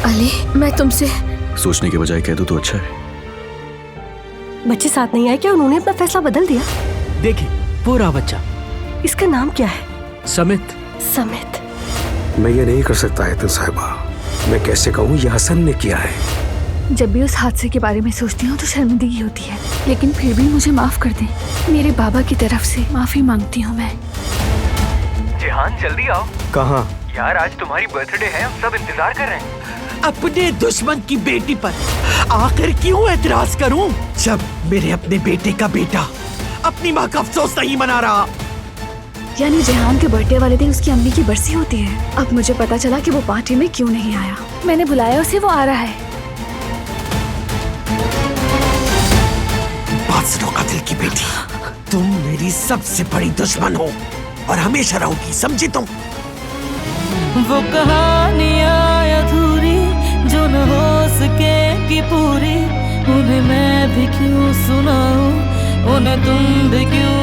अली, मैं तुमसे सोचने के बजाय कह दूं तो अच्छा है। बच्चे साथ नहीं आए क्या? उन्होंने अपना फैसला बदल दिया? देखिए, पूरा बच्चा। इसका नाम क्या है? समित। समित। मैं ये नहीं कर सकता है साहिबा। मैं कैसे कहूँ ये हसन ने किया है। जब भी उस हादसे के बारे में सोचती हूँ तो शर्मिंदगी होती है, लेकिन फिर भी मुझे माफ कर दें। मेरे बाबा की तरफ से माफी मांगती हूँ मैं। जिहान जल्दी आओ। कहाँ? यार आज तुम्हारी बर्थडे है, हम सब इंतजार कर रहे हैं। अपने दुश्मन की बेटी पर आखिर क्यों एतराज करूं, जब मेरे अपने बेटे का बेटा अपनी माँ का अफसोस नहीं मना रहा। यानी जिहान के बर्थडे वाले दिन उसकी अम्मी की बरसी होती है। अब मुझे पता चला कि वो पार्टी में क्यों नहीं आया। मैंने बुलाया उसे, वो आ रहा है। बात सुनो कातिल की बेटी, तुम मेरी सबसे बड़ी दुश्मन हो और हमेशा रहोगी, समझी तुम? वो कहानियाँ अधूरी जो न हो सके कि पूरी, उन्हें मैं भी क्यों सुनाऊं, उन्हें तुम भी क्यों